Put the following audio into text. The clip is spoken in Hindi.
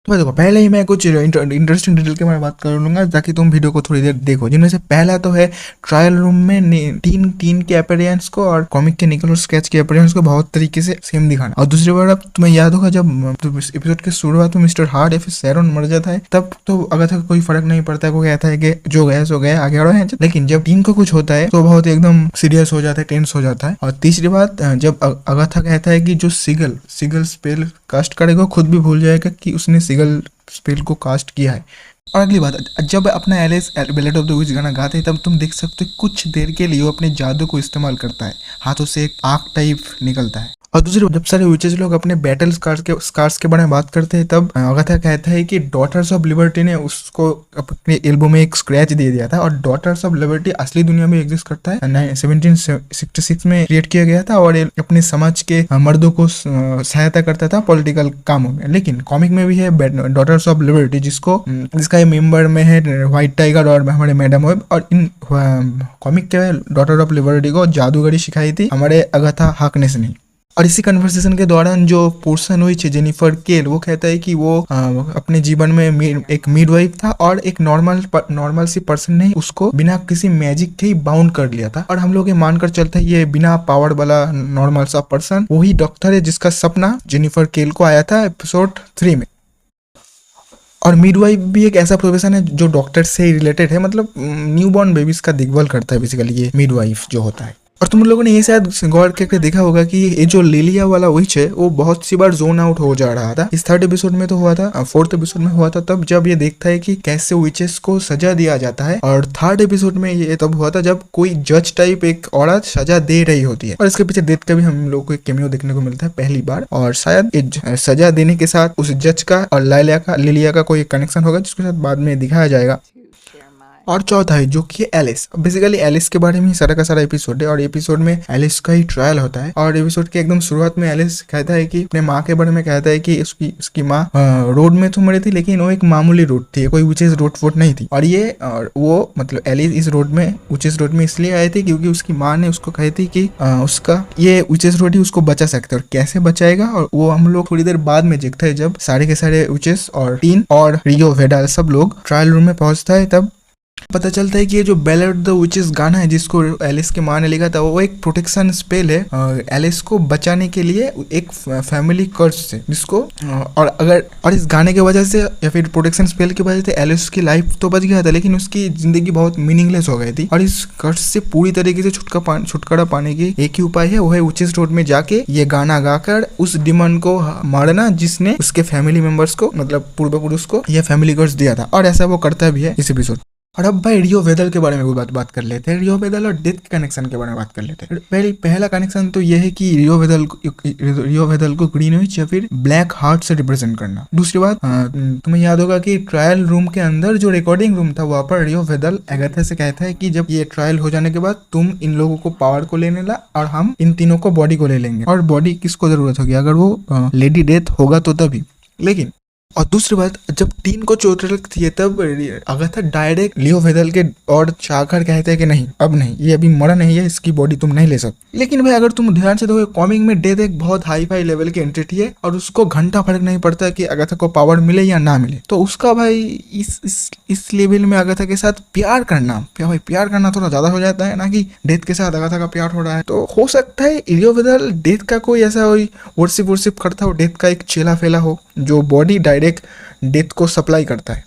तो मैं देखो पहले ही मैं कुछ इंटरेस्टिंग डिटेल के बारे में बात कर लूंगा ताकि तुम वीडियो को थोड़ी देर देखो, जिनमें से पहला तो है ट्रायल रूम में टीन टीन के अपीयरेंस को और कॉमिक के निकल और स्केच के अपीयरेंस को बहुत तरीके से सेम दिखाना। और दूसरी बार, अब तुम्हें याद होगा जब एपिसोड के शुरुआत में मिस्टर हार्ट या फिर सैरोन मर जाता है तब तो अगाथा को कोई फर्क नहीं पड़ता है, वो कहता है कि जो गया सो गया, आगे बढ़ो। लेकिन जब टीन को कुछ होता है तो बहुत एकदम सीरियस हो जाता है, टेंस हो जाता है। और तीसरी बात, जब अगाथा कहता है कि जो सिगल स्पेल कास्ट करेगा खुद भी भूल जाएगा कि उसने सिगल स्पेल को कास्ट किया है। और अगली बात, जब अपना Alice ballet of the witch गाना गाते हैं तब तुम देख सकते हो कुछ देर के लिए वो अपने जादू को इस्तेमाल करता है, हाथों से एक आग टाइप निकलता है। और दूसरी जब सारे विचेस लोग अपने बैटल स्कार्स के बारे में बात करते हैं तब अगाथा कहता है कि डॉटर्स ऑफ लिबर्टी ने उसको अपने एल्बो में एक स्क्रैच दे दिया था। और डॉटर्स ऑफ लिबर्टी असली दुनिया में एग्जिस्ट करता है, 1766 में क्रिएट किया गया था और अपने समाज के मर्दों को सहायता करता था पॉलिटिकल कामों में। लेकिन कॉमिक में भी है डॉटर्स ऑफ लिबर्टी जिसका ये मेंबर में है व्हाइट टाइगर और हमारे मैडम वेब। और इन कॉमिक के डॉटर ऑफ लिबर्टी को जादूगरी सिखाई थी हमारे अगाथा हार्कनेस ने। और इसी कन्वर्सेशन के दौरान जो पोर्शन हुई थी जेनिफर केल, वो कहता है कि वो अपने जीवन में एक मिडवाइफ था और एक नॉर्मल सी पर्सन ने उसको बिना किसी मैजिक के ही बाउंड कर लिया था। और हम लोग ये मानकर चलते हैं ये बिना पावर वाला नॉर्मल सा पर्सन वही डॉक्टर है जिसका सपना जेनिफर केल को आया था एपिसोड 3 में। और मिडवाइफ भी एक ऐसा प्रोफेशन है जो डॉक्टर से रिलेटेड है, मतलब न्यूबॉर्न बेबीज का देखभाल करता है बेसिकली ये मिडवाइफ जो होता है। और तुम लोगों ने ये शायद गौर करके देखा होगा कि ये जो लिलिया वाला विच है वो बहुत सी बार जोन आउट हो जा रहा था। इस 3rd एपिसोड में तो हुआ था, 4th एपिसोड में हुआ था तब जब ये देखता है कि कैसे विचेस को सजा दिया जाता है। और 3rd एपिसोड में ये तब हुआ था जब कोई जज टाइप एक औरत सजा दे रही होती है। और इसके पीछे डेथ का भी हम लोग को एक कैमियो देखने को मिलता है पहली बार। और शायद सजा देने के साथ उस जज का और लिलिया का कोई कनेक्शन होगा जिसके साथ बाद में दिखाया जाएगा। और चौथा है जो कि एलिस। बेसिकली एलिस के बारे में ही सारा का सारा एपिसोड है और एपिसोड में एलिस का ही ट्रायल होता है। और एपिसोड के एकदम शुरुआत में एलिस कहता है कि अपने माँ के बारे में कहता है कि उसकी माँ रोड में तो मरी थी लेकिन वो एक मामूली रोड थी, कोई विचेस रोड वोट नहीं थी। और वो मतलब एलिस इस रोड में विचेस रोड में इसलिए आई थी क्योंकि उसकी माँ ने उसको कही थी कि उसका ये विचेस रोड ही उसको बचा सकता है। और कैसे बचाएगा और वो हम लोग थोड़ी देर बाद में देखते हैं जब सारे के सारे विचेस और टीन और रियो वेडाल सब लोग ट्रायल रूम में पहुंचता है तब पता चलता है कि ये जो बैलेट ऑफ द विचेस गाना है जिसको एलिस के माँ ने लिखा था वो एक प्रोटेक्शन स्पेल है एलिस को बचाने के लिए एक फैमिली कर्ज से जिसको और इस गाने की वजह से या फिर प्रोटेक्शन स्पेल की वजह से एलिस की लाइफ तो बच गया था लेकिन उसकी जिंदगी बहुत मीनिंगलेस हो गई थी। और इस कर्ज से पूरी तरीके से छुटकारा पाने की एक ही उपाय है, वो है विचेस रोड में जाके ये गाना गाकर उस डिमन को मारना जिसने उसके फैमिली मेंबर्स को मतलब पूर्व पुरुष को यह फैमिली कर्ज दिया था। और ऐसा वो करता भी है इस एपिसोड। और अब भाई रियो वेदल के बारे में कोई बात कर लेते हैं। रियो वेदल और डेथ के कनेक्शन के बारे में बात कर लेते हैं। पहला कनेक्शन तो यह है कि रियो वेदल को ग्रीनविच या फिर ब्लैक हार्ट से रिप्रेजेंट करना। दूसरी बात, तुम्हें याद होगा कि ट्रायल रूम के अंदर जो रिकॉर्डिंग रूम था वहां पर रियो वेदल अगाथा से कहता है कि जब ये ट्रायल हो जाने के बाद तुम इन लोगों को पावर को लेने ला और हम इन तीनों को बॉडी को ले लेंगे। और बॉडी किसको जरूरत होगी अगर वो लेडी डेथ होगा तो तभी। लेकिन और दूसरी बात, जब टीन को चोट लगती है तब अगाथा डायरेक्ट लियो वेदल के और चाकर कहते हैं कि नहीं अब नहीं, ये अभी मरा नहीं है, इसकी बॉडी तुम नहीं ले सकते। लेकिन भाई अगर तुम ध्यान से देखो कॉमिक में डेथ एक बहुत हाई फाई लेवल की एंटिटी है और उसको घंटा फर्क नहीं पड़ता कि अगाथा को पावर मिले या ना मिले। तो उसका भाई इस लेवल में अगाथा के साथ प्यार करना थोड़ा ज्यादा हो जाता है ना कि डेथ के साथ अगाथा का प्यार हो रहा है। तो हो सकता है लियो वेदल डेथ का कोई ऐसा वर्शिप करता हो, डेथ का एक चेला फेला हो जो बॉडी डायरेक्ट डेथ को सप्लाई करता है।